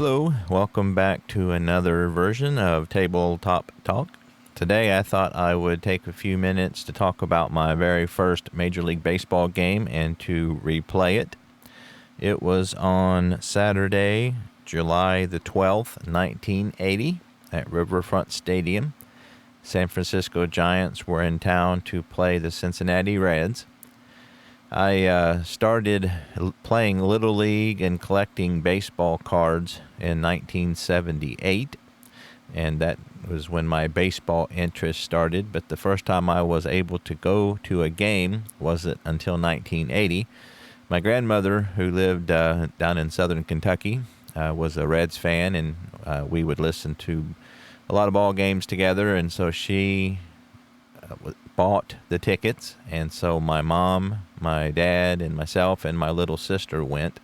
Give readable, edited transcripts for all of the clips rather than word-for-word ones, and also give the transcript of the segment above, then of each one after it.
Hello, welcome back to another version of Tabletop Talk. Today I thought I would take a few minutes to talk about my very first Major League Baseball game and to replay it. It was on Saturday, July the 12th, 1980 at Riverfront Stadium. San Francisco Giants were in town to play the Cincinnati Reds. I started playing Little League and collecting baseball cards in 1978, and that was when my baseball interest started. But the first time I was able to go to a game wasn't until 1980. My grandmother, who lived down in southern Kentucky, was a Reds fan, and we would listen to a lot of ball games together, and so she bought the tickets, and so my mom, my dad, and myself and my little sister went.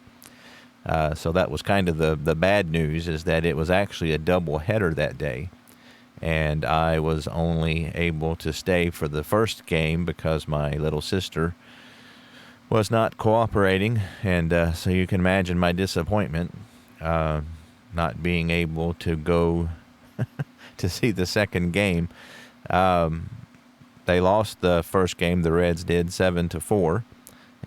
So that was kind of the bad news, is that it was actually a double header that day, and I was only able to stay for the first game because my little sister was not cooperating, and so you can imagine my disappointment not being able to go to see the second game. They lost the first game, the Reds did, 7-4,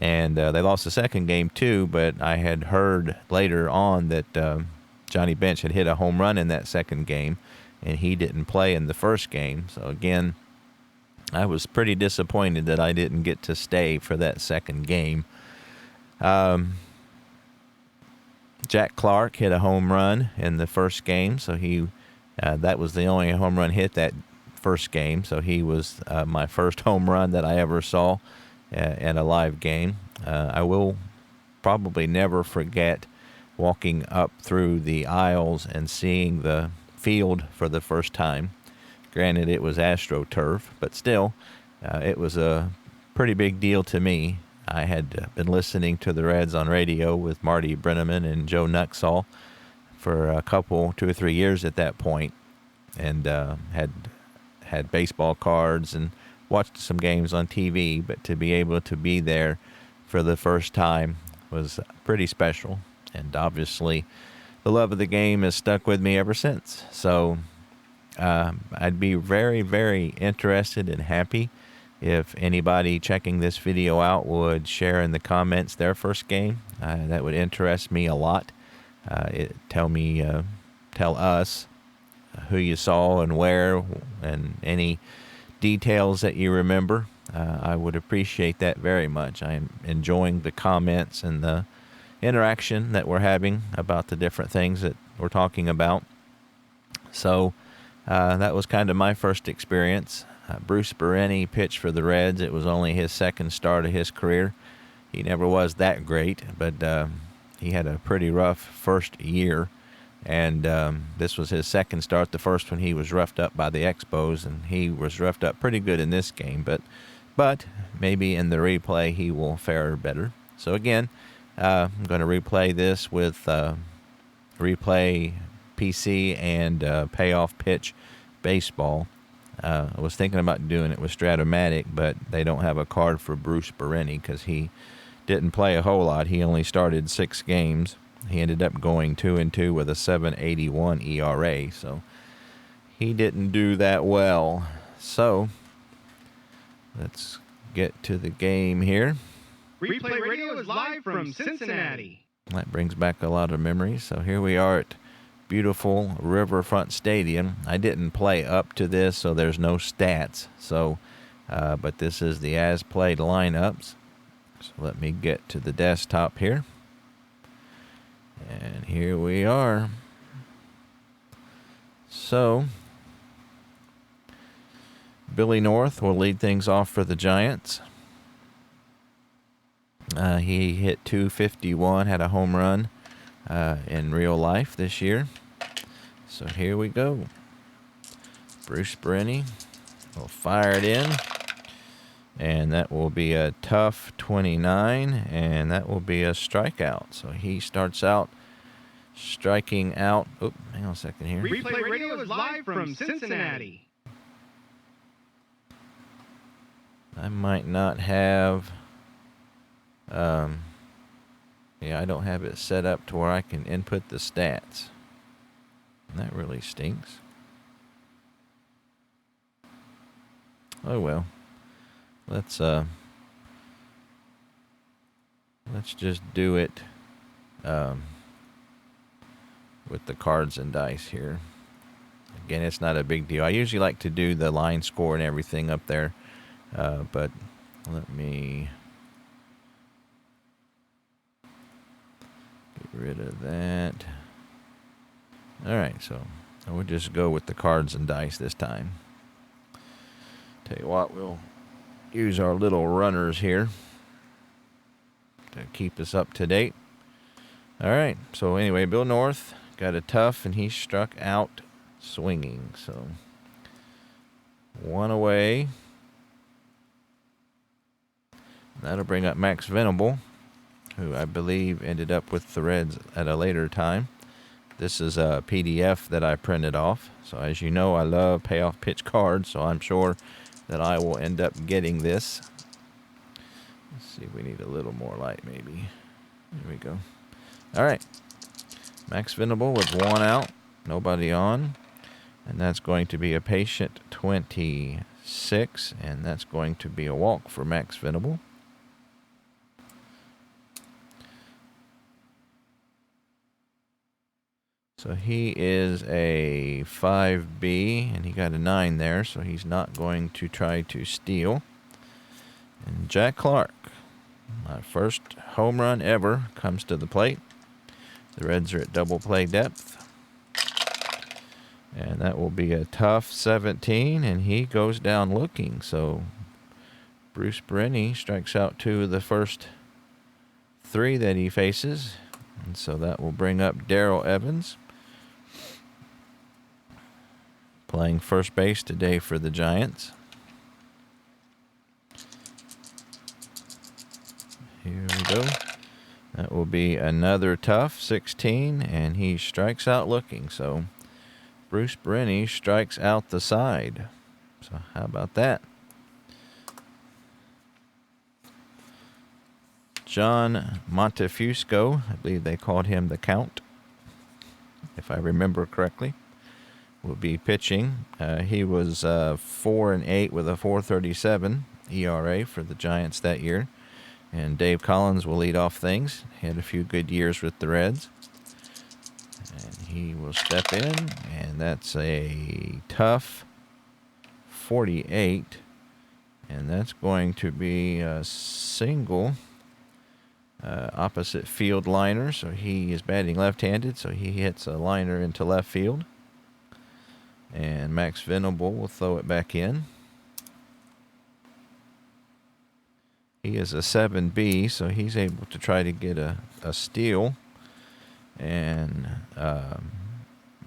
and they lost the second game too, but I had heard later on that Johnny Bench had hit a home run in that second game, and he didn't play in the first game. So again, I was pretty disappointed that I didn't get to stay for that second game. Jack Clark hit a home run in the first game, so that was the only home run hit that first game, so he was my first home run that I ever saw in a live game. I will probably never forget walking up through the aisles and seeing the field for the first time. Granted, it was AstroTurf, but still, it was a pretty big deal to me. I had been listening to the Reds on radio with Marty Brenneman and Joe Nuxall for 2 or 3 years at that point, and had baseball cards and watched some games on TV, but to be able to be there for the first time was pretty special. And obviously, the love of the game has stuck with me ever since. So I'd be very, very interested and happy if anybody checking this video out would share in the comments their first game. That would interest me a lot. Tell us who you saw and where, and any details that you remember. I would appreciate that very much. I am enjoying the comments and the interaction that we're having about the different things that we're talking about. So that was kind of my first experience. Bruce Bereni pitched for the Reds. It was only his second start of his career. He never was that great, but he had a pretty rough first year. And this was his second start. The first one he was roughed up by the Expos, and he was roughed up pretty good in this game. But maybe in the replay he will fare better. So again, I'm going to replay this with Replay PC and Payoff Pitch Baseball. I was thinking about doing it with Stratomatic, but they don't have a card for Bruce Bereni because he didn't play a whole lot. He only started 6 games. He ended up going 2-2 with a 7.81 ERA, so he didn't do that well. So let's get to the game here. Replay Radio is live from Cincinnati. That brings back a lot of memories. So here we are at beautiful Riverfront Stadium. I didn't play up to this, so there's no stats. So, but this is the as-played lineups. So let me get to the desktop here. And here we are. So, Billy North will lead things off for the Giants. He hit .251, had a home run in real life this year. So here we go. Bruce Bereni will fire it in. And that will be a tough 29, and that will be a strikeout. So he starts out striking out. Oh, hang on a second here. Replay Radio is live from Cincinnati. I might not have Yeah, I don't have it set up to where I can input the stats. really stinks. Oh well. Let's just do it with the cards and dice here. Again, it's not a big deal. I usually like to do the line score and everything up there, but let me get rid of that. Alright, so we'll just go with the cards and dice this time. Tell you what, we'll use our little runners here to keep us up to date. Alright, so anyway, Bill North got a tough, and he struck out swinging. So, one away. That'll bring up Max Venable, who I believe ended up with the Reds at a later time. This is a PDF that I printed off. So, as you know, I love payoff pitch cards, so I'm sure that I will end up getting this. Let's see if we need a little more light, maybe. There we go. All right. Max Venable with one out, nobody on. And that's going to be a patient 26, and that's going to be a walk for Max Venable. So he is a 5B, and he got a 9 there, so he's not going to try to steal. And Jack Clark, my first home run ever, comes to the plate. The Reds are at double play depth. And that will be a tough 17, and he goes down looking. So Bruce Brenny strikes out 2 of the first 3 that he faces. And so that will bring up Darrell Evans, playing first base today for the Giants. Here we go. That will be another tough 16, and he strikes out looking. So Bruce Brenny strikes out the side. So how about that? John Montefusco, I believe they called him the Count, if I remember correctly, will be pitching. He was 4-8 with a 4.37 ERA for the Giants that year. And Dave Collins will lead off things. He had a few good years with the Reds. And he will step in, and that's a tough 48. And that's going to be a single opposite field liner. So he is batting left-handed, so he hits a liner into left field. And Max Venable will throw it back in. He is a 7B, so he's able to try to get a steal. And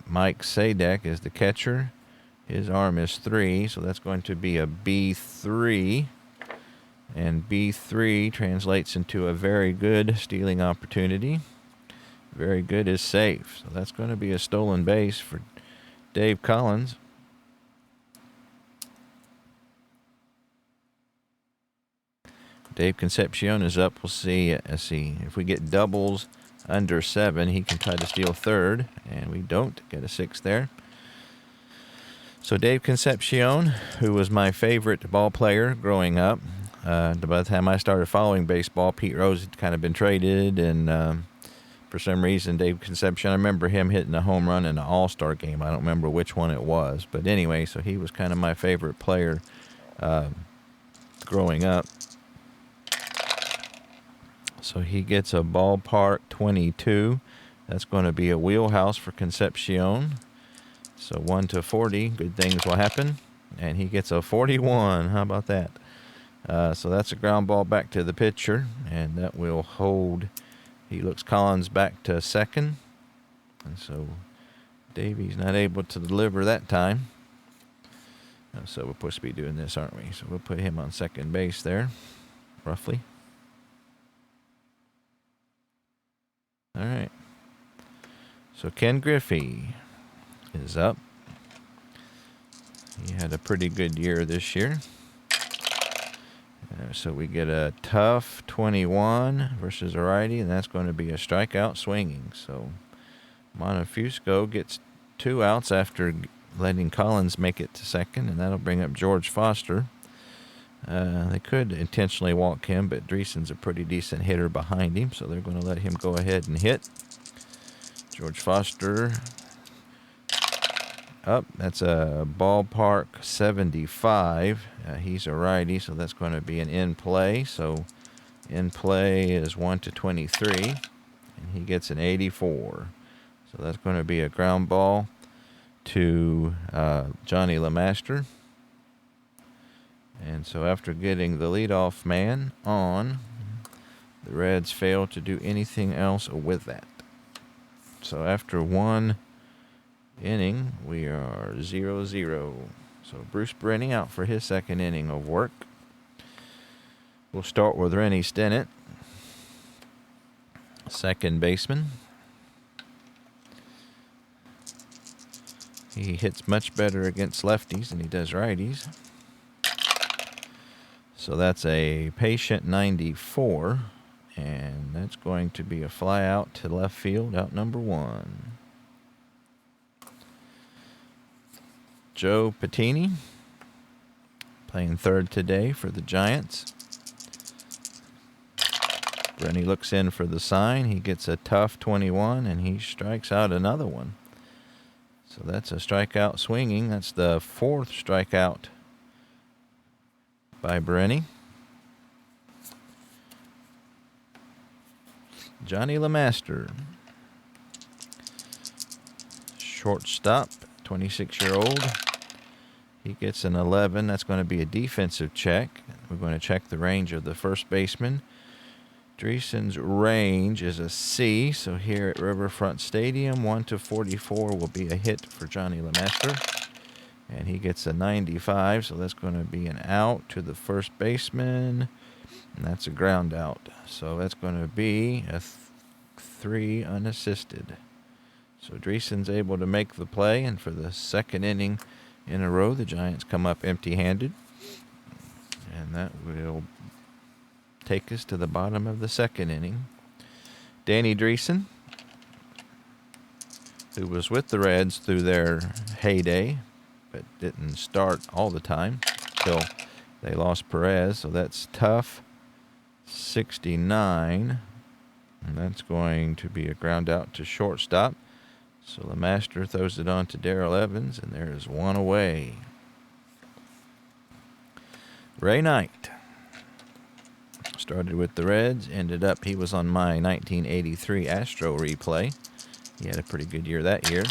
Mike Sadek is the catcher. His arm is 3, so that's going to be a B3. And B3 translates into a very good stealing opportunity. Very good is safe. So that's going to be a stolen base for Dave Collins. Dave Concepcion is up. We'll see. Let's see. If we get doubles under 7, he can try to steal third. And we don't get a 6 there. So Dave Concepcion, who was my favorite ball player growing up. By the time I started following baseball, Pete Rose had kind of been traded. And for some reason, Dave Concepcion, I remember him hitting a home run in an All-Star game. I don't remember which one it was. But anyway, so he was kind of my favorite player growing up. So he gets a ballpark 22. That's going to be a wheelhouse for Concepcion. So 1 to 40, good things will happen. And he gets a 41. How about that? So that's a ground ball back to the pitcher, and that will hold. He looks Collins back to second. And so Davey's not able to deliver that time. So we're supposed to be doing this, aren't we? So we'll put him on second base there, roughly. All right. So Ken Griffey is up. He had a pretty good year this year. So we get a tough 21 versus a righty, and that's going to be a strikeout swinging. So Montefusco gets 2 outs after letting Collins make it to second, and that'll bring up George Foster. They could intentionally walk him, but Dreesen's a pretty decent hitter behind him, so they're going to let him go ahead and hit. George Foster up. That's a ballpark 75. He's a righty, so that's going to be an in play. So in play is 1-23, and he gets an 84. So that's going to be a ground ball to Johnny LeMaster. And so after getting the leadoff man on, the Reds fail to do anything else with that. So after 1 inning, we are 0-0. So Bruce Brenny out for his second inning of work. We'll start with Rennie Stennett, second baseman. He hits much better against lefties than he does righties. So that's a patient 94, and that's going to be a fly out to left field, out number 1. Joe Patini playing third today for the Giants. Brenny looks in for the sign. He gets a tough 21, and he strikes out another one. So that's a strikeout swinging. That's the 4th strikeout by Brenny. Johnny LeMaster, shortstop, 26-year-old. He gets an 11. That's going to be a defensive check. We're going to check the range of the first baseman. Dreesen's range is a C, so here at Riverfront Stadium, 1-44 will be a hit for Johnny LeMaster. And he gets a 95, so that's going to be an out to the first baseman. And that's a ground out. So that's going to be a 3 unassisted. So Dreesen's able to make the play, and for the second inning in a row, the Giants come up empty-handed. And that will take us to the bottom of the second inning. Danny Dreesen, who was with the Reds through their heyday, but didn't start all the time until they lost Perez. So that's tough 69, and that's going to be a ground out to shortstop. So LeMaster throws it on to Darrell Evans, and there is one away. Ray Knight started with the Reds, ended up, he was on my 1983 Astro replay. He had a pretty good year that year.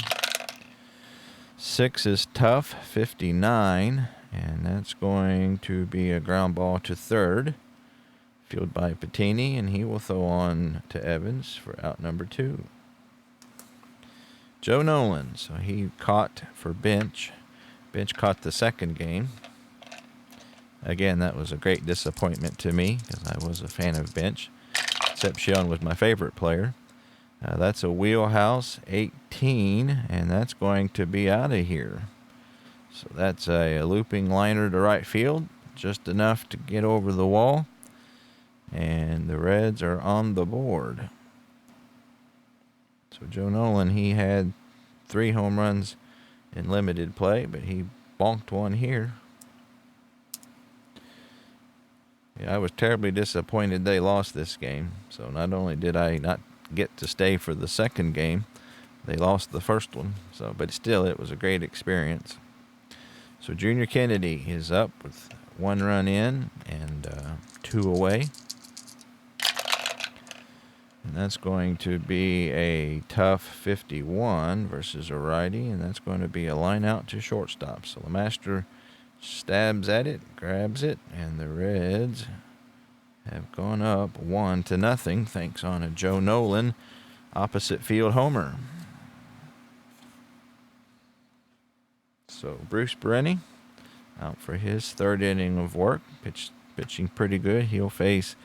6 is tough, 59, and that's going to be a ground ball to third. Fielded by Patini, and he will throw on to Evans for out number 2. Joe Nolan, so he caught for Bench. Bench caught the second game. Again, that was a great disappointment to me because I was a fan of Bench. Concepcion was my favorite player. That's a wheelhouse 18, and that's going to be out of here. So that's a looping liner to right field, just enough to get over the wall. And the Reds are on the board. So Joe Nolan, he had 3 home runs in limited play, but he bonked one here. Yeah, I was terribly disappointed they lost this game. So not only did I not get to stay for the second game, they lost the first one. So, but still, it was a great experience. So Junior Kennedy is up with 1 run in and 2 away. And that's going to be a tough 51 versus a righty, and that's going to be a line out to shortstop. So LeMaster stabs at it, grabs it, and the Reds have gone up 1-0 thanks on a Joe Nolan opposite field homer. So Bruce Brenny out for his third inning of work, pitching pretty good. He'll face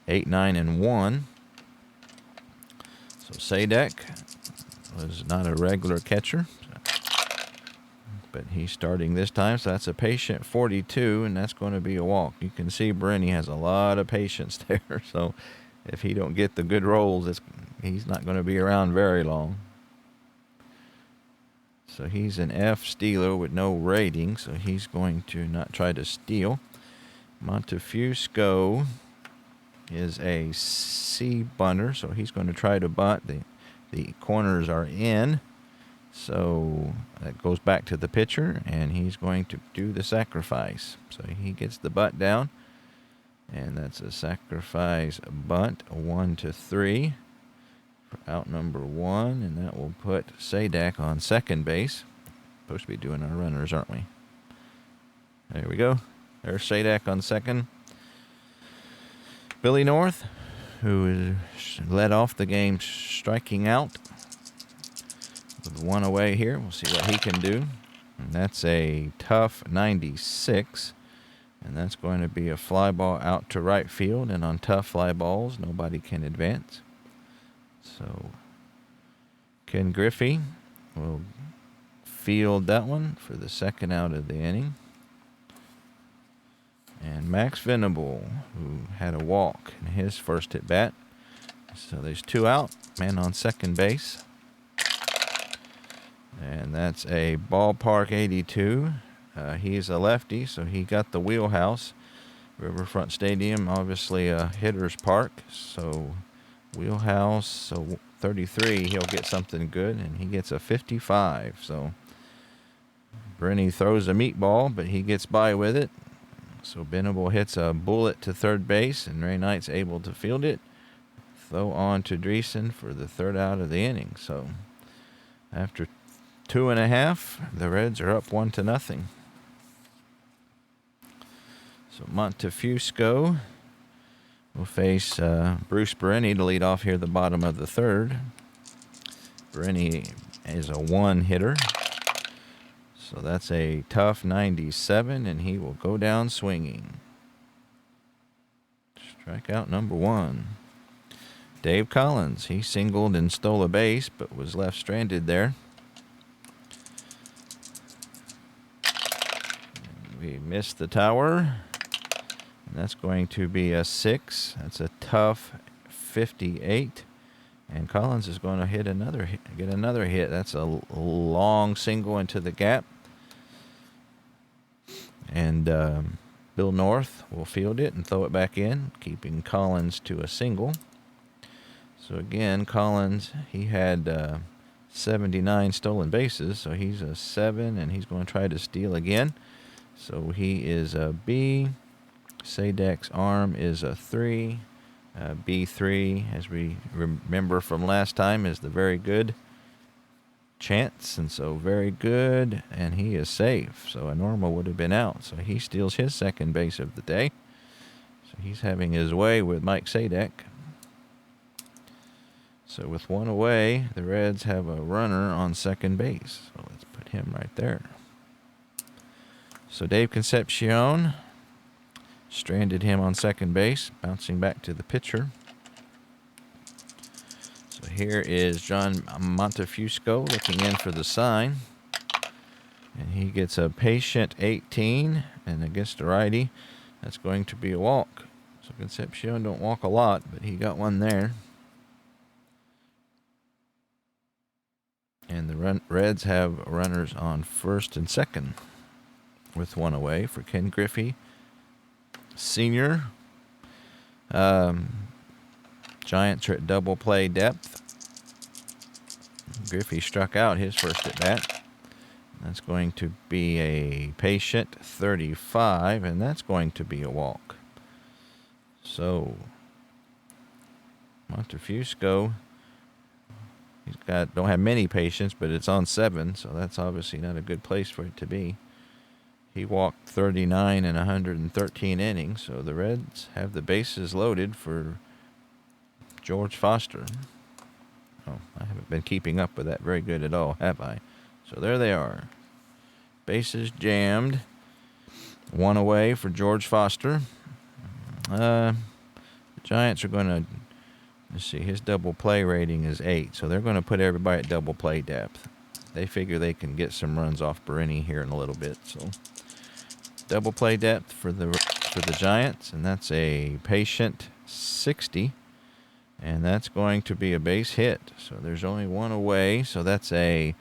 8, 9, and 1. So Sadek was not a regular catcher, but he's starting this time, so that's a patient 42, and that's going to be a walk. You can see Brenny has a lot of patience there, so if he don't get the good rolls, he's not going to be around very long. So he's an F stealer with no rating, so he's going to not try to steal. Montefusco is a C bunter, so he's going to try to bunt. The corners are in, so that goes back to the pitcher, and he's going to do the sacrifice. So he gets the butt down, and that's a sacrifice bunt, 1-3 for out number 1, and that will put Sadak on second base. Supposed to be doing our runners, aren't we? There we go. There's Sadak on second. Billy North, who led off the game striking out with 1 away here. We'll see what he can do. And that's a tough 96. And that's going to be a fly ball out to right field. And on tough fly balls, nobody can advance. So Ken Griffey will field that one for the second out of the inning. And Max Venable, who had a walk in his first at bat. So there's 2 out, man on second base. And that's a ballpark 82. He's a lefty, so he got the wheelhouse. Riverfront Stadium, obviously a hitter's park. So wheelhouse, so 33, he'll get something good, and he gets a 55. So Brenny throws a meatball, but he gets by with it. So Venable hits a bullet to third base, and Ray Knight's able to field it. Throw on to Dreesen for the third out of the inning. So after 2.5, the Reds are up 1-0. So Montefusco will face Bruce Brenny to lead off here at the bottom of the third. Brenny is a 1 hitter. So that's a tough 97, and he will go down swinging. Strikeout number 1. Dave Collins, he singled and stole a base, but was left stranded there. And we missed the tower, and that's going to be a 6. That's a tough 58. And Collins is going to get another hit. That's a long single into the gap. And Bill North will field it and throw it back in, keeping Collins to a single. So again, Collins, he had 79 stolen bases, so he's a 7, and he's going to try to steal again. So he is a B. Sadek's arm is a 3. B3, as we remember from last time, is the very good chance, and so very good, and he is safe. So a normal would have been out, so he steals his second base of the day. So he's having his way with Mike Sadek. So with 1 away, the Reds have a runner on second base. So let's put him right there. So Dave Concepcion stranded him on second base, bouncing back to the pitcher. So here is John Montefusco looking in for the sign. And he gets a patient 18, and against a righty, that's going to be a walk. So Concepcion don't walk a lot, but he got one there. And the Reds have runners on first and second with 1 away for Ken Griffey Sr. Giants are at double play depth. Griffey struck out his first at bat. That's going to be a patient 35, and that's going to be a walk. So Montefusco, don't have many patients, but it's on 7, so that's obviously not a good place for it to be. He walked 39 in 113 innings, so the Reds have the bases loaded for George Foster. Oh, I haven't been keeping up with that very good at all, have I? So there they are. Bases jammed. 1 away for George Foster. The Giants are going to, let's see, his double play rating is 8, so they're going to put everybody at double play depth. They figure they can get some runs off Brenny here in a little bit, so double play depth for the Giants, and that's a patient 60, and that's going to be a base hit. So there's only 1 away, so that's a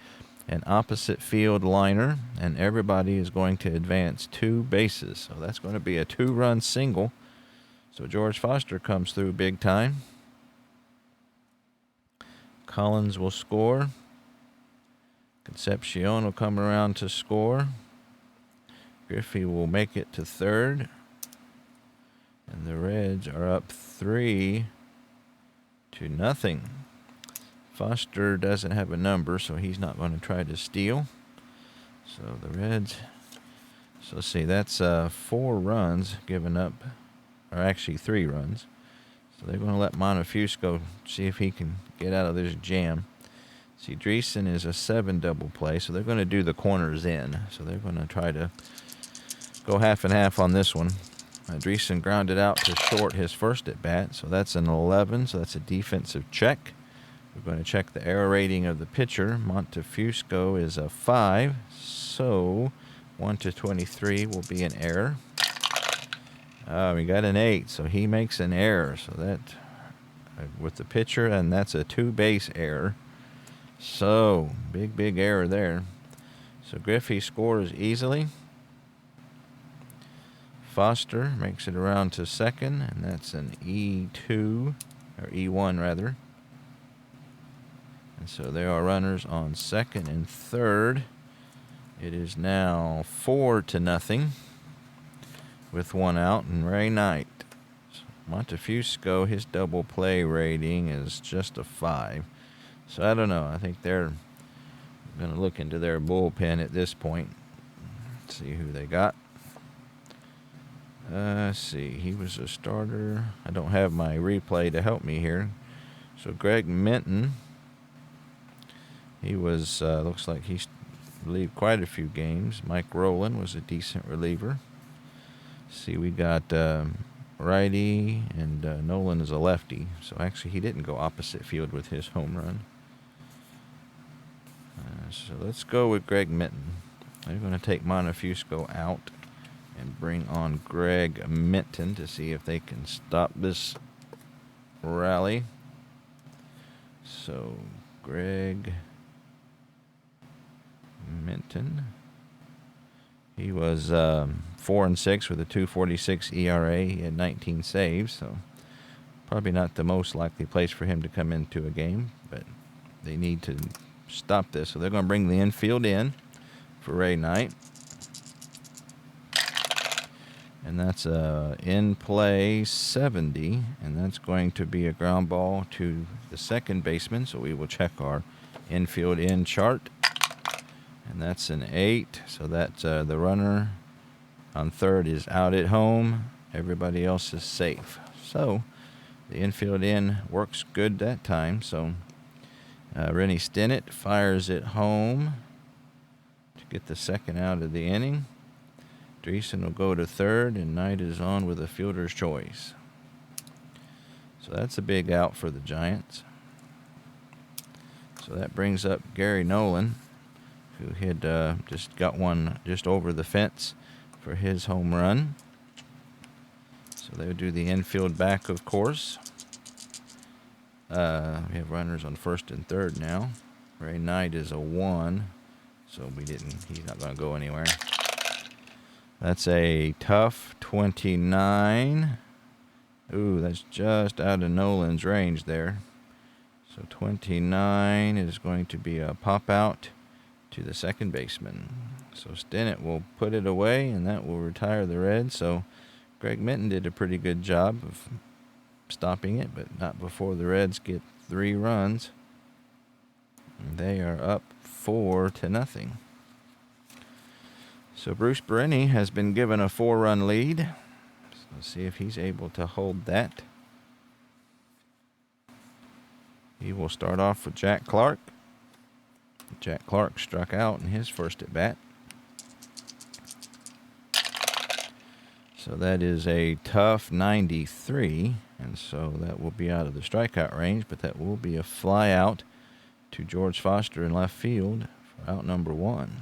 an opposite field liner, and everybody is going to advance 2 bases. So that's going to be a 2-run single. So George Foster comes through big time. Collins will score. Concepcion will come around to score. Griffey will make it to third. And the Reds are up 3-0. Foster doesn't have a number, so he's not going to try to steal. So the Reds, so let's see, that's 4 runs given up, or actually 3 runs. So they're going to let Montefusco see if he can get out of this jam. See, Dreesen is a 7 double play, so they're going to do the corners in. So they're going to try to go half and half on this one. Dreesen grounded out to short his first at bat, so that's an 11, so that's a defensive check. We're going to check the error rating of the pitcher. Montefusco is a 5, so 1-23 will be an error. We got an 8, so he makes an error. So that with the pitcher, and that's a 2-base error. So big error there. So Griffey scores easily. Foster makes it around to second, and that's an E2, or E1 rather. And so there are runners on second and third. It is now 4-0 with 1 out, and Ray Knight. So Montefusco, his double play rating is just a 5. So I don't know. I think they're going to look into their bullpen at this point. See who they got. Let's see. He was a starter. I don't have my replay to help me here. So Greg Minton. He was, looks like he relieved quite a few games. Mike Rowland was a decent reliever. See, we got righty, and Nolan is a lefty. So actually, he didn't go opposite field with his home run. So let's go with Greg Minton. They're going to take Montefusco out and bring on Greg Minton to see if they can stop this rally. So Greg Minton. He was 4-6 with a 2.46 ERA. He had 19 saves, so probably not the most likely place for him to come into a game, but they need to stop this. So they're going to bring the infield in for Ray Knight. And that's a in-play 70, and that's going to be a ground ball to the second baseman. So we will check our infield in chart. And that's an 8, so that's the runner on third is out at home. Everybody else is safe. So the infield in works good that time. So Rennie Stinnett fires it home to get the second out of the inning. Dreesen will go to third, and Knight is on with a fielder's choice. So that's a big out for the Giants. So that brings up Gary Nolan, who had just got one just over the fence for his home run. So they would do the infield back, of course. We have runners on first and third now. Ray Knight is a 1, so he's not going to go anywhere. That's a tough 29. Ooh, that's just out of Nolan's range there. So 29 is going to be a pop out to the second baseman. So Stinnett will put it away, and that will retire the Reds. So Greg Minton did a pretty good job of stopping it, but not before the Reds get 3 runs. And they are up 4-0. So Bruce Brenny has been given a 4-run lead. So let's see if he's able to hold that. He will start off with Jack Clark. Jack Clark struck out in his first at bat. So that is a tough 93, and so that will be out of the strikeout range, but that will be a fly out to George Foster in left field for out number 1.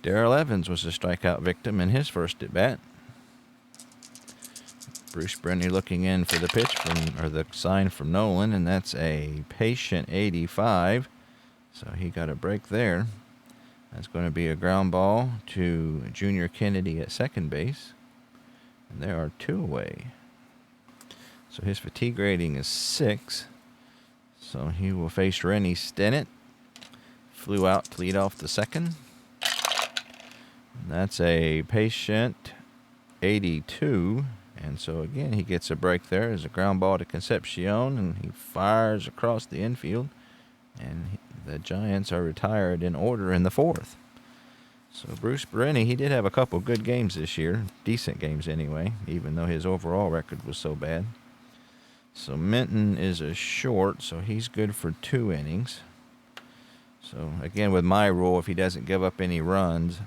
Darrell Evans was a strikeout victim in his first at bat. Bruce Brenny looking in for the sign from Nolan, and that's a patient 85. So he got a break there. That's going to be a ground ball to Junior Kennedy at second base. And there are 2 away. So his fatigue rating is 6. So he will face Rennie Stennett. Flew out to lead off the second. And that's a patient 82. And so again, he gets a break there. There's a ground ball to Concepcion, and he fires across the infield. And the Giants are retired in order in the 4th. So Bruce Bereni, he did have a couple good games this year. Decent games anyway, even though his overall record was so bad. So Minton is a short, so he's good for 2 innings. So again, with my rule, if he doesn't give up any runs,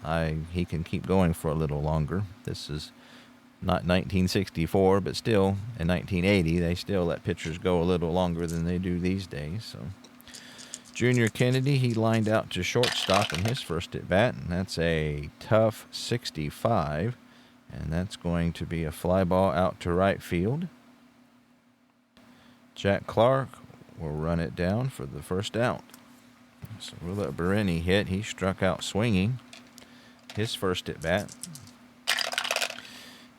he can keep going for a little longer. This is not 1964, but still in 1980, they still let pitchers go a little longer than they do these days. So Junior Kennedy, he lined out to shortstop in his first at bat, and that's a tough 65, and that's going to be a fly ball out to right field. Jack Clark will run it down for the first out. So we'll let Bereni hit. He struck out swinging his first at bat,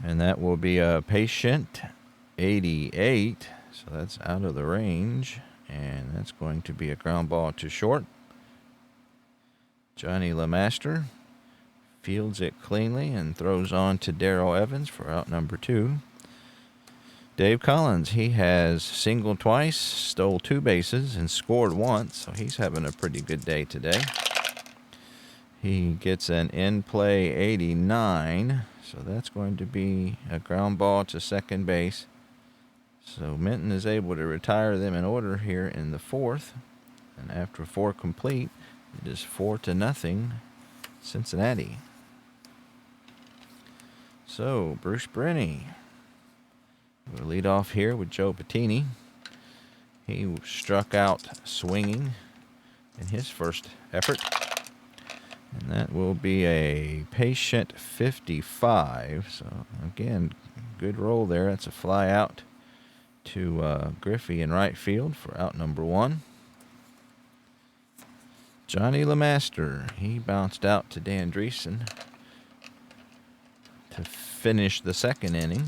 and that will be a patient 88, so that's out of the range. And that's going to be a ground ball to short. Johnny LeMaster fields it cleanly and throws on to Darrell Evans for out number 2. Dave Collins, he has singled twice, stole 2 bases, and scored once, so he's having a pretty good day today. He gets an in-play 89, so that's going to be a ground ball to second base. So Minton is able to retire them in order here in the 4th. And after 4 complete, it is 4-0 Cincinnati. So Bruce Bereni will lead off here with Joe Patini. He struck out swinging in his first effort. And that will be a patient 55. So again, good roll there. That's a fly out to Griffey in right field for out number 1. Johnny LeMaster, he bounced out to Dan Dreesen to finish the 2nd inning.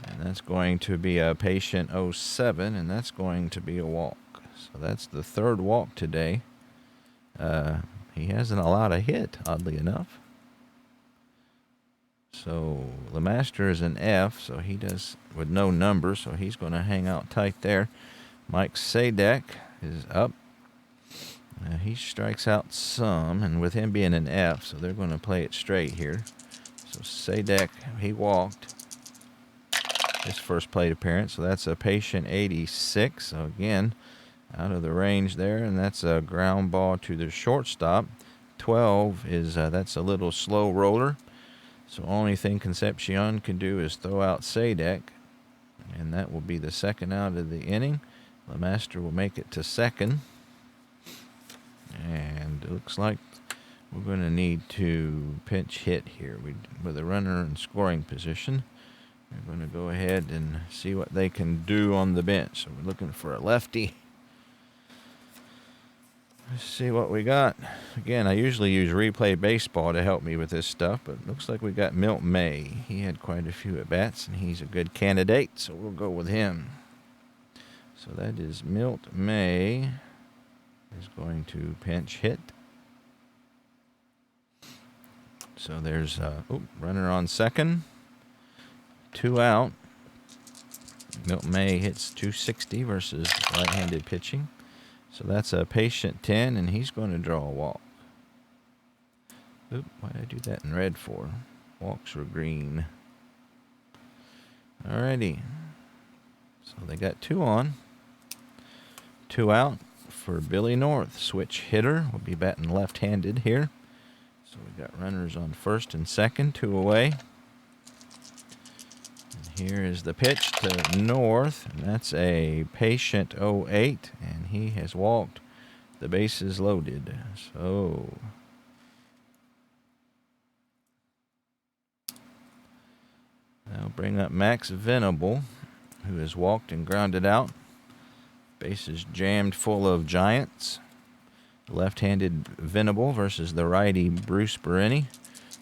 And that's going to be a patient 07, and that's going to be a walk. So that's the 3rd walk today. He hasn't allowed a hit, oddly enough. So LeMaster is an F, so he does with no number, so he's going to hang out tight there. Mike Sadek is up. He strikes out some, and with him being an F, so they're going to play it straight here. So Sadek, he walked his first plate appearance, so that's a patient 86. So again, out of the range there, and that's a ground ball to the shortstop. 12 is that's a little slow roller. So only thing Concepcion can do is throw out Sadek, and that will be the 2nd out of the inning. LeMaster will make it to 2nd. And it looks like we're going to need to pinch hit here. With a runner in scoring position, we're going to go ahead and see what they can do on the bench. So we're looking for a lefty. Let's see what we got. Again, I usually use Replay Baseball to help me with this stuff, but it looks like we got Milt May. He had quite a few at-bats, and he's a good candidate, so we'll go with him. So that is Milt May is going to pinch hit. So there's runner on 2nd. 2 out. Milt May hits 260 versus right-handed pitching. So that's a patient 10, and he's going to draw a walk. Oop, why did I do that in red for? Walks were green. Alrighty. So they got 2 on. 2 out for Billy North. Switch hitter. Will be batting left-handed here. So we got runners on 1st and 2nd, 2 away. Here is the pitch to North, and that's a patient 08, and he has walked. The bases loaded. So I'll bring up Max Venable, who has walked and grounded out. Base is jammed full of Giants. Left-handed Venable versus the righty Bruce Berenni.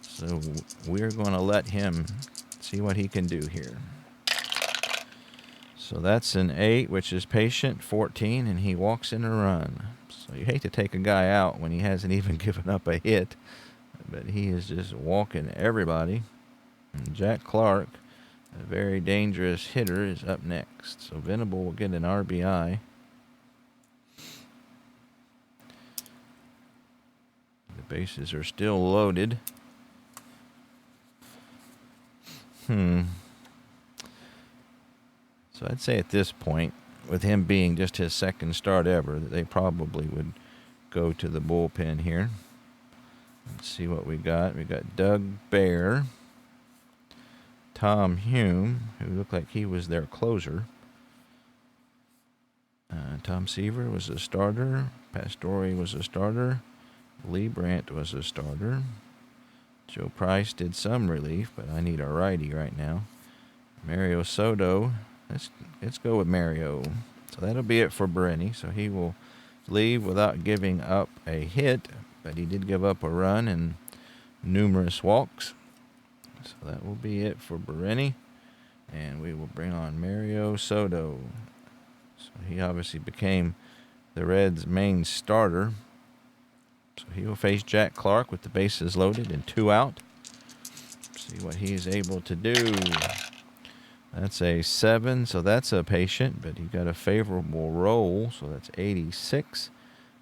So we're going to let him see what he can do here. So that's an 8, which is patient, 14, and he walks in a run. So you hate to take a guy out when he hasn't even given up a hit, but he is just walking everybody. And Jack Clark, a very dangerous hitter, is up next. So Venable will get an RBI. The bases are still loaded. So I'd say at this point, with him being just his second start ever, that they probably would go to the bullpen here. Let's see what we got. We got Doug Bear, Tom Hume, who looked like he was their closer. Tom Seaver was a starter. Pastore was a starter. Lee Brandt was a starter. Joe Price did some relief, but I need a righty right now. Mario Soto. Let's go with Mario. So that'll be it for Berenni. So he will leave without giving up a hit, but he did give up a run and numerous walks. So that will be it for Berenni. And we will bring on Mario Soto. So he obviously became the Reds' main starter. So he will face Jack Clark with the bases loaded and 2 out. See what he is able to do. That's a 7, so that's a patient, but he got a favorable roll, so that's 86.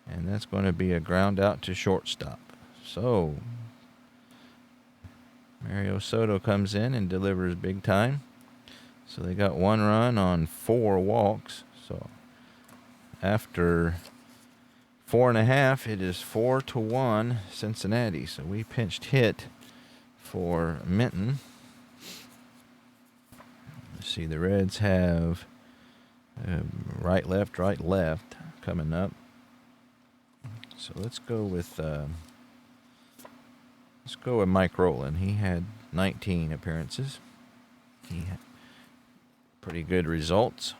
And that's going to be a ground out to shortstop. So Mario Soto comes in and delivers big time. So they got 1 run on 4 walks. So after 4.5, it is 4-1 Cincinnati. So we pinched hit for Minton. Let's see, the Reds have right, left coming up. So let's go with Mike Rowland. He had 19 appearances. He had pretty good results.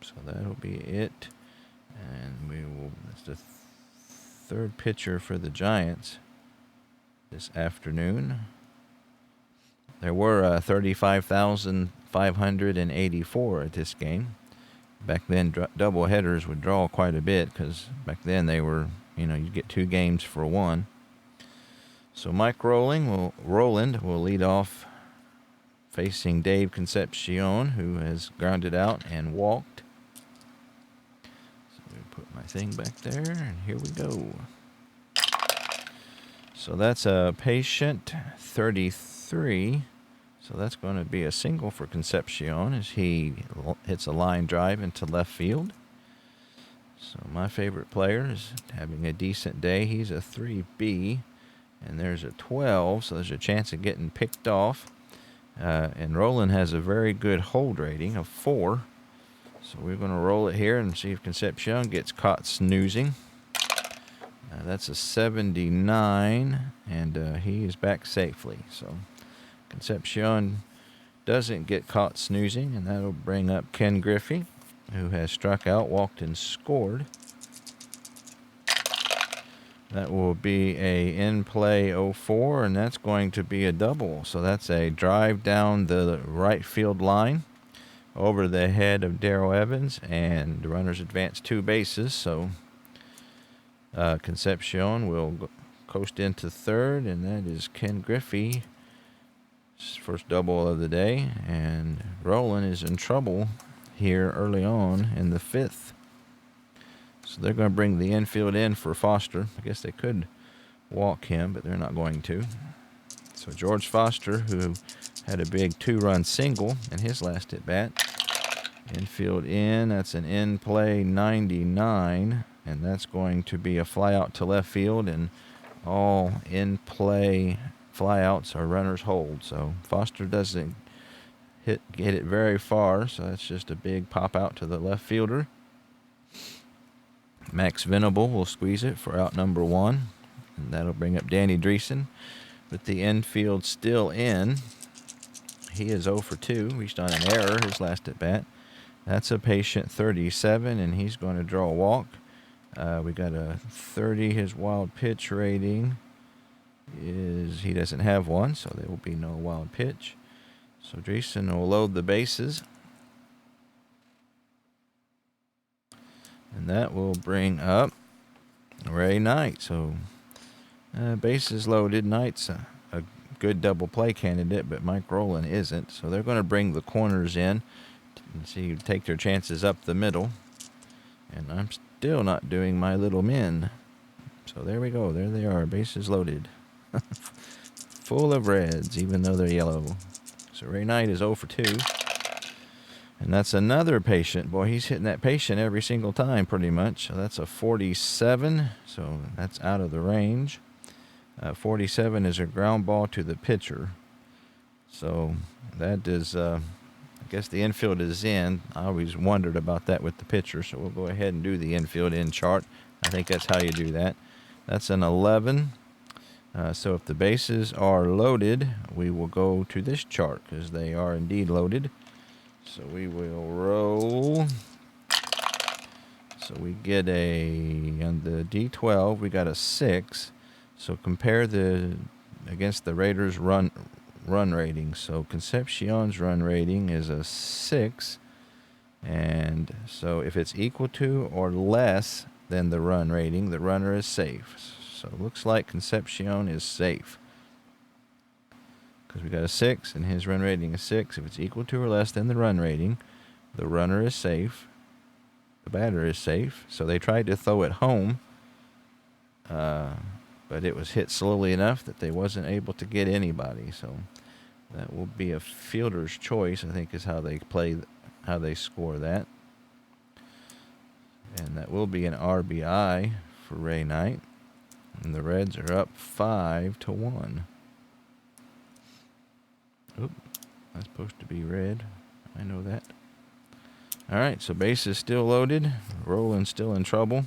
So that'll be it. And that's the third pitcher for the Giants this afternoon. There were 35,584 at this game. Back then, double headers would draw quite a bit because back then they were, you'd get 2 games for 1. So Mike Rowland will lead off, facing Dave Concepcion, who has grounded out and walked. So we put my thing back there, and here we go. So that's a patient 33. So that's going to be a single for Concepcion as he hits a line drive into left field. So my favorite player is having a decent day. He's a 3B, and there's a 12, so there's a chance of getting picked off. And Rowland has a very good hold rating of 4. So we're going to roll it here and see if Concepcion gets caught snoozing. That's a 79, and he is back safely. So Concepcion doesn't get caught snoozing, and that'll bring up Ken Griffey, who has struck out, walked, and scored. That will be a in-play 04, and that's going to be a double. So that's a drive down the right field line over the head of Darrell Evans, and the runners advance 2 bases. So Concepcion will coast into third, and that is Ken Griffey. First double of the day, and Rowland is in trouble here early on in the 5th. So they're going to bring the infield in for Foster. I guess they could walk him, but they're not going to. So George Foster, who had a big 2-run single in his last at bat. Infield in, that's an in-play 99, and that's going to be a fly out to left field, and all in-play flyouts are runners hold. So Foster doesn't get it very far, so that's just a big pop out to the left fielder. Max Venable will squeeze it for out number 1, and that'll bring up Danny Dreesen with the infield still in. He is 0 for 2, reached on an error his last at bat. That's a patient 37, and he's going to draw a walk. We got a 30. His wild pitch rating is he doesn't have one, so there will be no wild pitch. So Dreesen will load the bases. And that will bring up Ray Knight. So bases loaded. Knight's a good double play candidate, but Mike Rowland isn't. So they're going to bring the corners in and see take their chances up the middle. And I'm still not doing my little men. So there we go. There they are. Bases loaded. Full of reds, even though they're yellow. So Ray Knight is 0 for 2. And that's another patient. Boy, he's hitting that patient every single time pretty much. So that's a 47. So that's out of the range. 47 is a ground ball to the pitcher. So that is, I guess the infield is in. I always wondered about that with the pitcher. So we'll go ahead and do the infield in chart. I think that's how you do that. That's an 11. So if the bases are loaded, we will go to this chart because they are indeed loaded. So we will roll. So we get on the D12, we got a 6. So compare against the Raiders' run rating. So Concepcion's run rating is a 6. And so if it's equal to or less than the run rating, the runner is safe. So it looks like Concepcion is safe. Because we got a 6 and his run rating is 6. If it's equal to or less than the run rating, the runner is safe. The batter is safe. So they tried to throw it home, but it was hit slowly enough that they wasn't able to get anybody. So that will be a fielder's choice, I think, is how they score that. And that will be an RBI for Ray Knight. And the Reds are up 5-1. Oop, that's supposed to be red. I know that. All right, so base is still loaded. Rowland's still in trouble.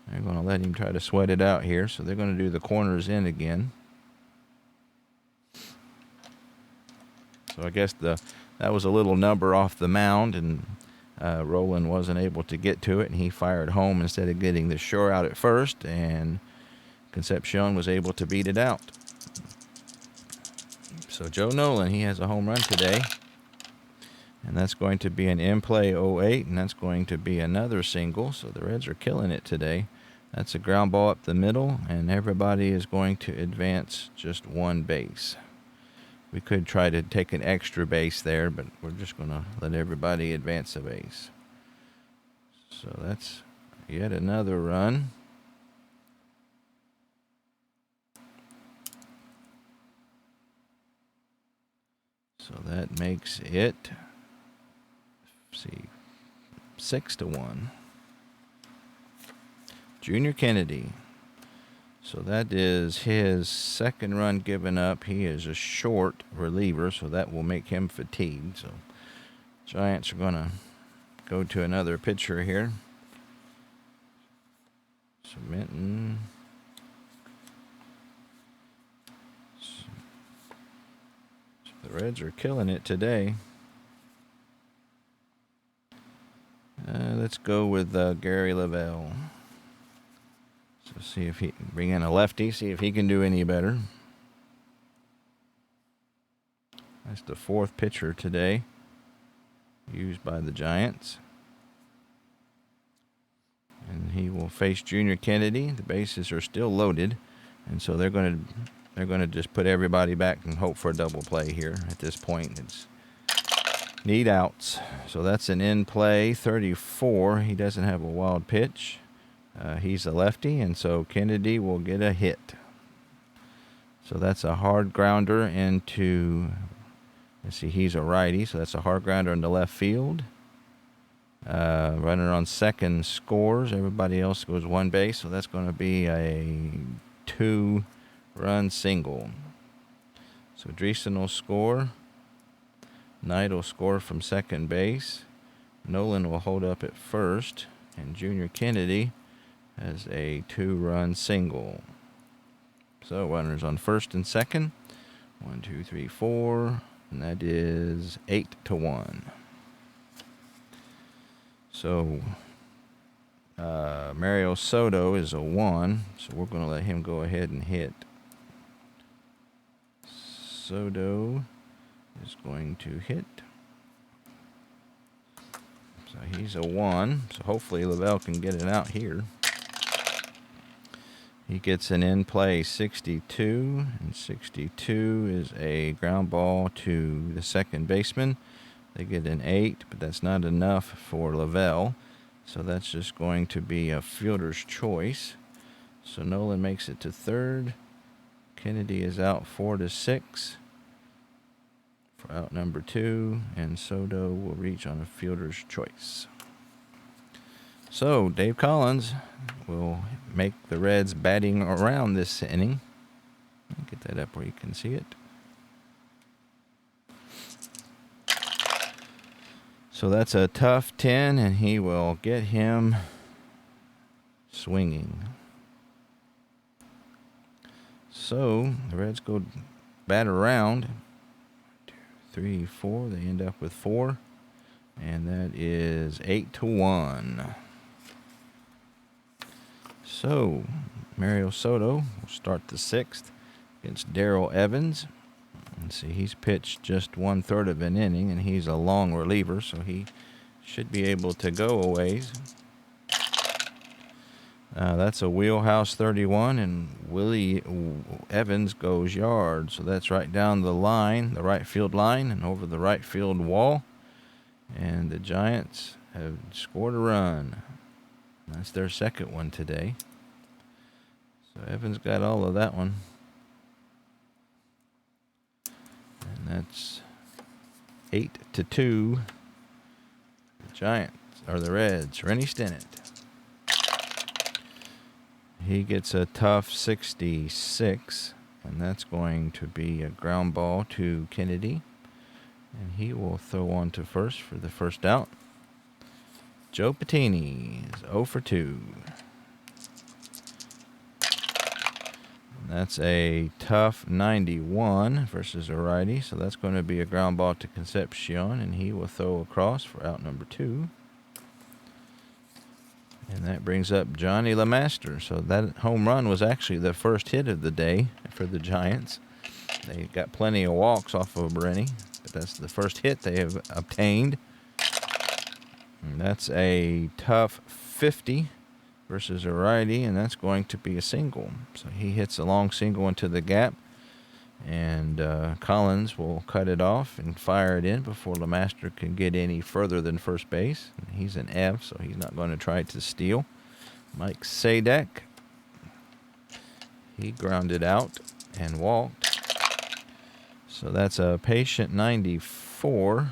They're going to let him try to sweat it out here. So they're going to do the corners in again. So I guess that was a little number off the mound, and Rowland wasn't able to get to it, and he fired home instead of getting the shore out at first, and Concepcion was able to beat it out. So Joe Nolan, he has a home run today. And that's going to be an in-play 08, and that's going to be another single. So the Reds are killing it today. That's a ground ball up the middle, and everybody is going to advance just one base. We could try to take an extra base there, but we're just going to let everybody advance a base. So that's yet another run. So that makes it, see, 6-1. Junior Kennedy. So that is his second run given up. He is a short reliever, so that will make him fatigued. So Giants are going to go to another pitcher here. So Minton. So the Reds are killing it today. Let's go with Gary Lavelle. So see if he can bring in a lefty, see if he can do any better. That's the fourth pitcher today used by the Giants. And he will face Junior Kennedy. The bases are still loaded, and so they're going to just put everybody back and hope for a double play here. At this point, it's need outs. So that's an in-play 34. He doesn't have a wild pitch. He's a lefty, and so Kennedy will get a hit. So that's a hard grounder into, let's see, he's a righty, so that's a hard grounder into left field. Runner on second scores. Everybody else goes one base, so that's going to be a 2-run single. So Dreesen will score. Knight will score from second base. Nolan will hold up at first, and Junior Kennedy has a 2-run single. So runners on first and second. 1, 2, 3, 4. And that is 8-1. So Mario Soto is a 1, so we're going to let him go ahead and hit. Soto is going to hit. So he's a 1, so hopefully Lavelle can get it out here. He gets an in-play 62, and 62 is a ground ball to the second baseman. They get an 8, but that's not enough for Lavelle, so that's just going to be a fielder's choice. So Nolan makes it to third. Kennedy is out 4-6 for out number 2, and Soto will reach on a fielder's choice. So Dave Collins will make the Reds batting around this inning. Get that up where you can see it. So that's a tough 10, and he will get him swinging. So the Reds go bat around. 1, 2, 3, 4. They end up with 4, and that is 8-1. So Mario Soto will start the 6th against Darrell Evans. And see, he's pitched just 1/3 of an inning, and he's a long reliever, so he should be able to go a ways. That's a wheelhouse 31, and Willie Evans goes yard. So that's right down the line, the right field line, and over the right field wall. And the Giants have scored a run. That's their second one today. So Evans got all of that one. And that's 8-2. The Giants, or the Reds, Rennie Stennett. He gets a tough 66, and that's going to be a ground ball to Kennedy. And he will throw on to first for the first out. Joe Patini is 0-2. That's a tough 91 versus a righty, so that's going to be a ground ball to Concepcion, and he will throw across for out number 2. And that brings up Johnny LeMaster. So that home run was actually the first hit of the day for the Giants. They got plenty of walks off of Rennie, but that's the first hit they have obtained. And that's a tough 50 versus a righty, and that's going to be a single. So he hits a long single into the gap, and Collins will cut it off and fire it in before LeMaster can get any further than first base. And he's an F, so he's not going to try to steal. Mike Sadek, he grounded out and walked. So that's a patient 94.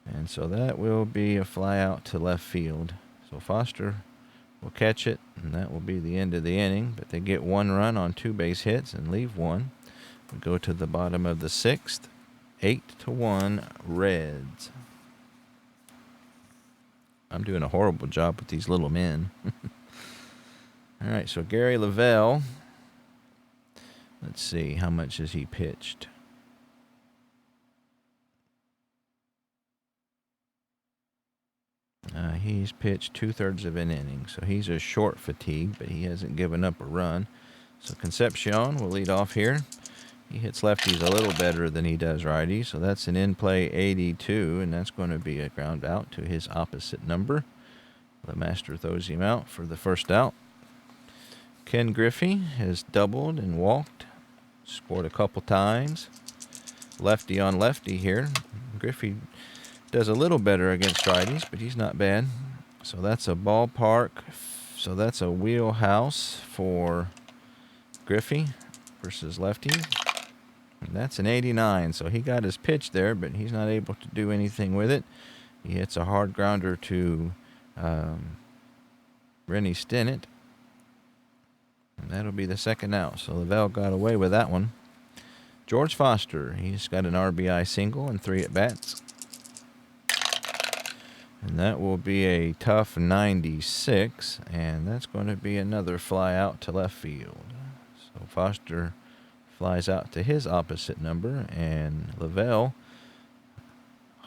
And so that will be a fly out to left field. So Foster will catch it, and that will be the end of the inning. But they get 1 run on 2 base hits and leave 1. We go to the bottom of the 6th. 8-1 Reds. I'm doing a horrible job with these little men. All right, so Gary Lavelle. Let's see, how much has he pitched? He's pitched 2/3 of an inning, so he's a short fatigue, but he hasn't given up a run. So Concepcion will lead off here. He hits lefties a little better than he does righties, so that's an in-play 82, and that's going to be a ground out to his opposite number. LeMaster throws him out for the first out. Ken Griffey has doubled and walked, scored a couple times. Lefty on lefty here. Griffey does a little better against righties, but he's not bad. So that's a ballpark. So that's a wheelhouse for Griffey versus lefties. And that's an 89. So he got his pitch there, but he's not able to do anything with it. He hits a hard grounder to Rennie Stennett. And that'll be the second out. So Lavelle got away with that one. George Foster, he's got an RBI single and 3 at-bats. And that will be a tough 96, and that's going to be another fly out to left field. So Foster flies out to his opposite number, and Lavelle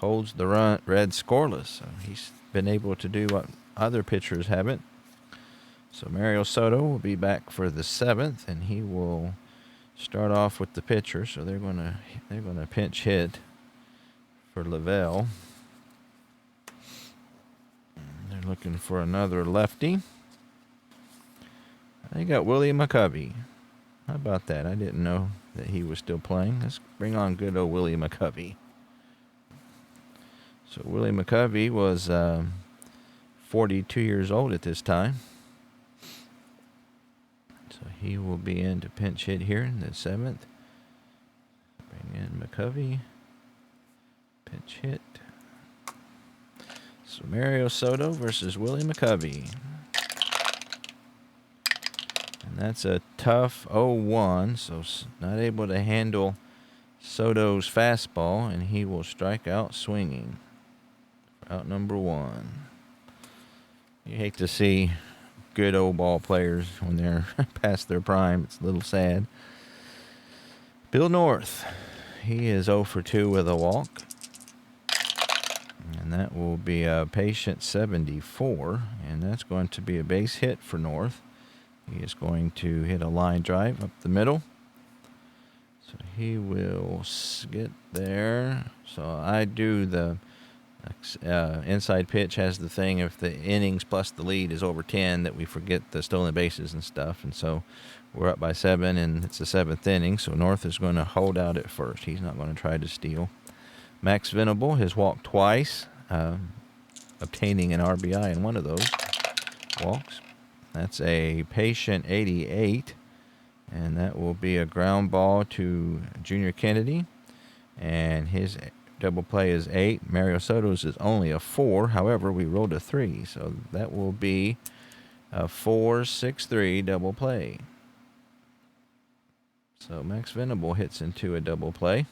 holds the Reds scoreless. So he's been able to do what other pitchers haven't. So Mario Soto will be back for the 7th, and he will start off with the pitcher. So they're gonna pinch hit for Lavelle. They're looking for another lefty. They got Willie McCovey. How about that? I didn't know that he was still playing. Let's bring on good old Willie McCovey. So Willie McCovey was 42 years old at this time. So he will be in to pinch hit here in the 7th. Bring in McCovey. Pinch hit. So Mario Soto versus Willie McCovey. And that's a tough 0-1, so not able to handle Soto's fastball, and he will strike out swinging for out number 1. You hate to see good old ball players when they're past their prime. It's a little sad. Bill North, he is 0 for 2 with a walk. And that will be a patient 74, and that's going to be a base hit for North. He is going to hit a line drive up the middle. So he will get there. So I do the inside pitch has the thing if the innings plus the lead is over 10 that we forget the stolen bases and stuff. And so we're up by 7, and it's the 7th inning. So North is going to hold out at first. He's not going to try to steal. Max Venable has walked twice, obtaining an RBI in one of those walks. That's a patient 88, and that will be a ground ball to Junior Kennedy, and his double play is 8. Mario Soto's is only a 4. However, we rolled a 3, so that will be a 4-6-3 double play. So Max Venable hits into a double play.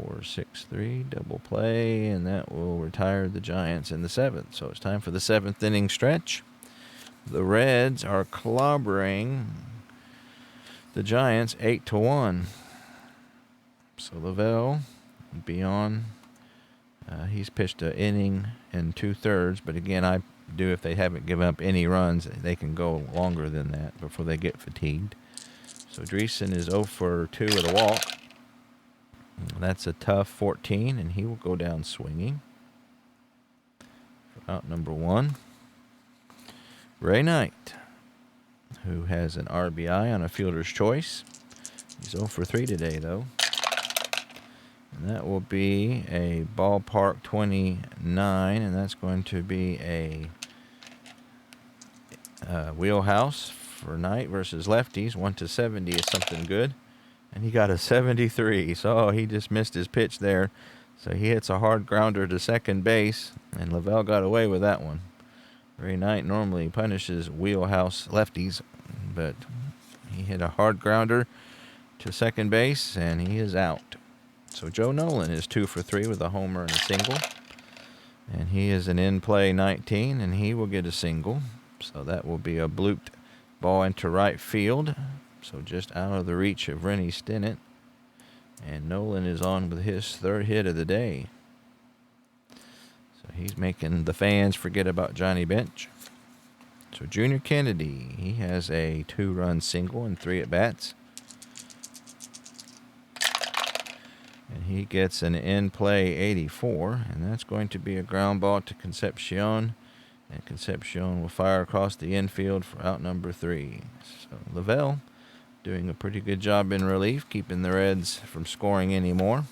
4-6-3 double play, and that will retire the Giants in the 7th. So it's time for the 7th inning stretch. The Reds are clobbering the Giants 8-1. So Lavelle will be on. He's pitched an inning and 2/3, but again, I do if they haven't given up any runs, they can go longer than that before they get fatigued. So Dreesen is 0 for 2 with a walk. That's a tough 14, and he will go down swinging for out number 1. Ray Knight, who has an RBI on a fielder's choice. He's 0 for 3 today, though. And that will be a ballpark 29, and that's going to be a wheelhouse for Knight versus lefties. 1-70 is something good. And he got a 73, so he just missed his pitch there. So he hits a hard grounder to second base, and Lavelle got away with that one. Ray Knight normally punishes wheelhouse lefties, but he hit a hard grounder to second base, and he is out. So Joe Nolan is 2 for 3 with a homer and a single. And he is an in-play 19, and he will get a single. So that will be a blooped ball into right field. So just out of the reach of Rennie Stennett. And Nolan is on with his 3rd hit of the day. So he's making the fans forget about Johnny Bench. So Junior Kennedy, he has a 2-run single and 3 at-bats. And he gets an in-play 84, and that's going to be a ground ball to Concepcion. And Concepcion will fire across the infield for out number 3. So Lavelle doing a pretty good job in relief, keeping the Reds from scoring anymore.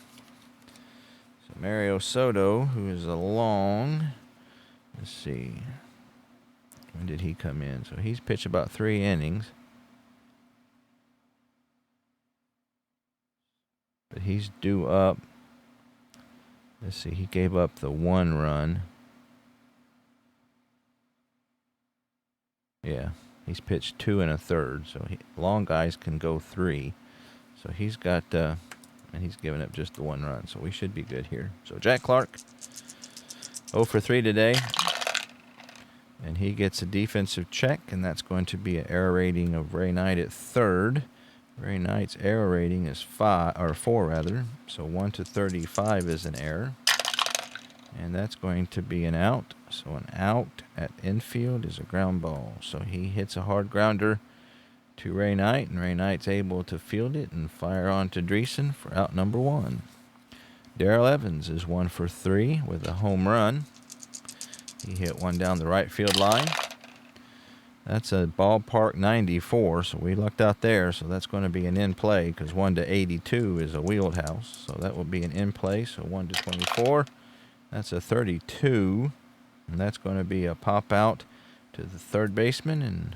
So Mario Soto, who is a long, let's see, when did he come in? So he's pitched about 3 innings. But he's due up. Let's see, he gave up the 1 run. Yeah, he's pitched 2 1/3. So long guys can go 3. So he's got, and he's given up just the 1 run. So we should be good here. So Jack Clark, 0 for 3 today. And he gets a defensive check, and that's going to be an error rating of Ray Knight at 3rd. Ray Knight's error rating is 4 rather. So 1-35 is an error. And that's going to be an out. So an out at infield is a ground ball. So he hits a hard grounder to Ray Knight, and Ray Knight's able to field it and fire on to Dreesen for out number 1. Darrell Evans is 1 for 3 with a home run. He hit one down the right field line. That's a ballpark 94, so we lucked out there. So that's going to be an in play because 1 to 82 is a wheeled house. So that will be an in play. So 1 to 24. That's a 32, and that's going to be a pop out to the third baseman, and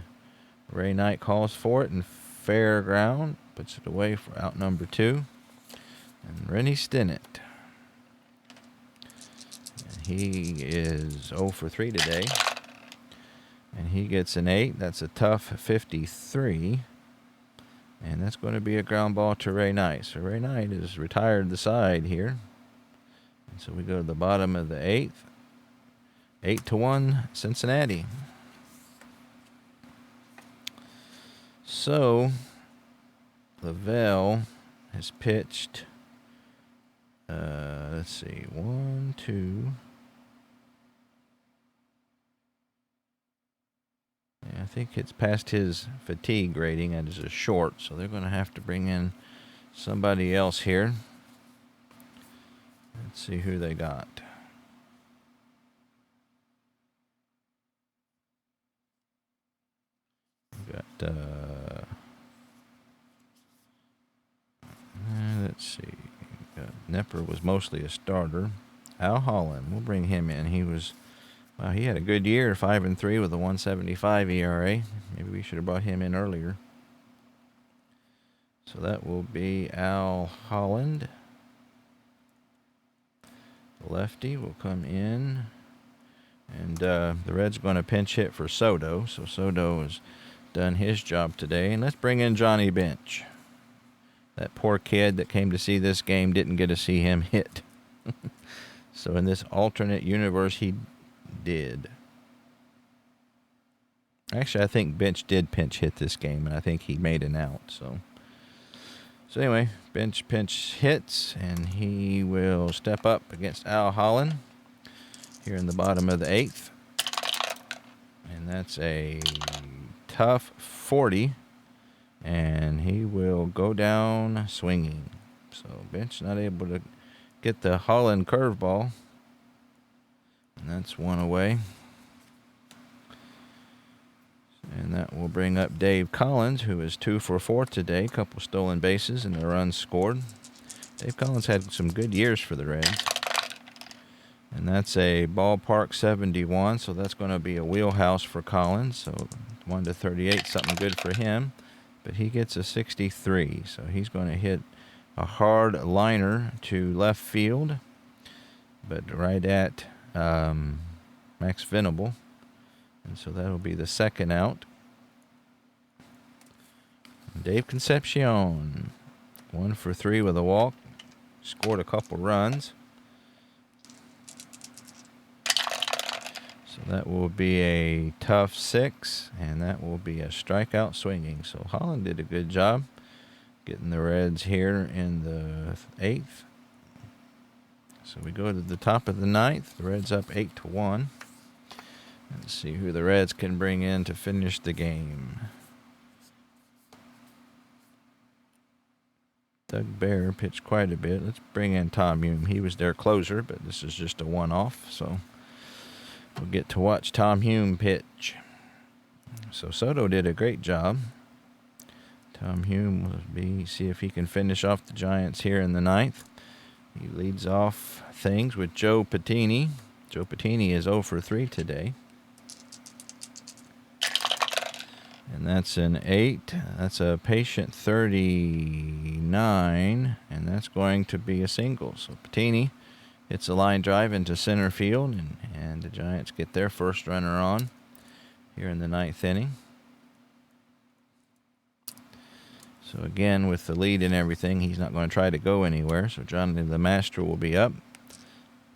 Ray Knight calls for it, and fair ground, puts it away for out number 2. And Rennie Stinnett. And he is 0 for 3 today. And he gets an 8. That's a tough 53. And that's going to be a ground ball to Ray Knight. So Ray Knight has retired the side here. And so we go to the bottom of the 8th. 8-1 Cincinnati. So Lavelle has pitched, let's see, 1, 2. Yeah, I think it's past his fatigue rating and is a short, so they're going to have to bring in somebody else here. Let's see who they got. We got, let's see. Nepper was mostly a starter. Al Holland, we'll bring him in. He had a good year, 5-3 with a 1.75 ERA. Maybe we should have brought him in earlier. So that will be Al Holland. Lefty will come in. And the Reds going to pinch hit for Soto. So Soto has done his job today. And let's bring in Johnny Bench. That poor kid that came to see this game didn't get to see him hit. So in this alternate universe, he did. Actually, I think Bench did pinch hit this game, and I think he made an out. So anyway, Bench pinch hits, and he will step up against Al Holland here in the bottom of the 8th. And that's a tough 40, and he will go down swinging. So Bench not able to get the Holland curveball, and that's one away. And that will bring up Dave Collins, who is 2 for 4 today. Couple stolen bases and a run scored. Dave Collins had some good years for the Reds. And that's a ballpark 71, so that's going to be a wheelhouse for Collins. So 1 to 38, something good for him. But he gets a 63, so he's going to hit a hard liner to left field, but right at Max Venable. And so that'll be the second out. Dave Concepcion, 1 for 3 with a walk. Scored a couple runs. So that will be a tough 6, and that will be a strikeout swinging. So Holland did a good job getting the Reds here in the 8th. So we go to the top of the 9th. The Reds up 8-1. Let's see who the Reds can bring in to finish the game. Doug Bear pitched quite a bit. Let's bring in Tom Hume. He was their closer, but this is just a one-off, so we'll get to watch Tom Hume pitch. So Soto did a great job. Tom Hume will see if he can finish off the Giants here in the 9th. He leads off things with Joe Patini. Joe Patini is 0 for 3 today. And that's an 8. That's a patient 39. And that's going to be a single. So Patini hits a line drive into center field. And the Giants get their first runner on here in the 9th inning. So again, with the lead and everything, he's not going to try to go anywhere. So Johnny the Master will be up.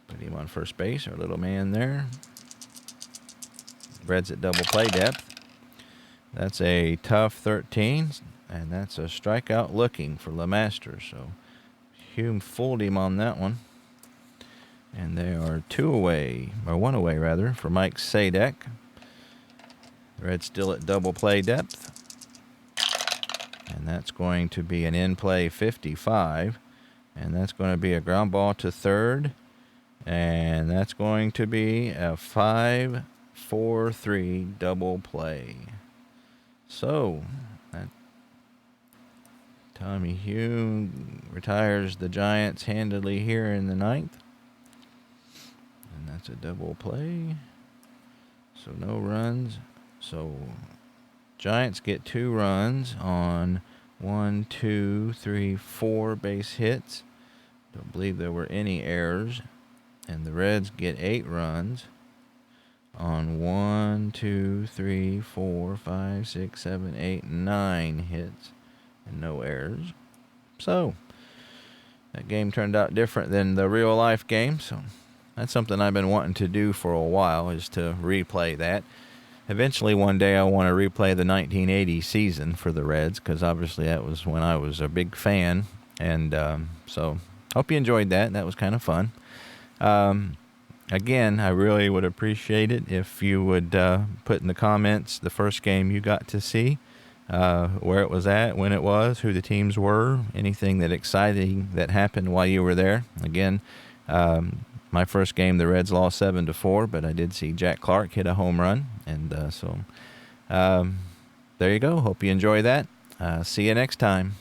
Put him on first base, our little man there. Reds at double play depth. That's a tough 13, and that's a strikeout looking for LeMaster. So Hume fooled him on that one. And they are 2 away, or 1 away rather, for Mike Sadek. The Reds still at double play depth. And that's going to be an in-play 55. And that's going to be a ground ball to third. And that's going to be a 5-4-3 double play. So, Tommy Hugh retires the Giants handily here in the 9th. And that's a double play. So no runs. So Giants get 2 runs on 1, 2, 3, 4 base hits. Don't believe there were any errors. And the Reds get 8 runs on 1, 2, 3, 4, 5, 6, 7, 8, 9 hits. And no errors. So that game turned out different than the real life game. So that's something I've been wanting to do for a while, is to replay that. Eventually one day I want to replay the 1980 season for the Reds, because obviously that was when I was a big fan. And so hope you enjoyed that. That was kind of fun. Again, I really would appreciate it if you would put in the comments the first game you got to see, where it was at, when it was, who the teams were, anything that exciting that happened while you were there. Again, my first game, the Reds lost 7-4, but I did see Jack Clark hit a home run, and so there you go. Hope you enjoy that. See you next time.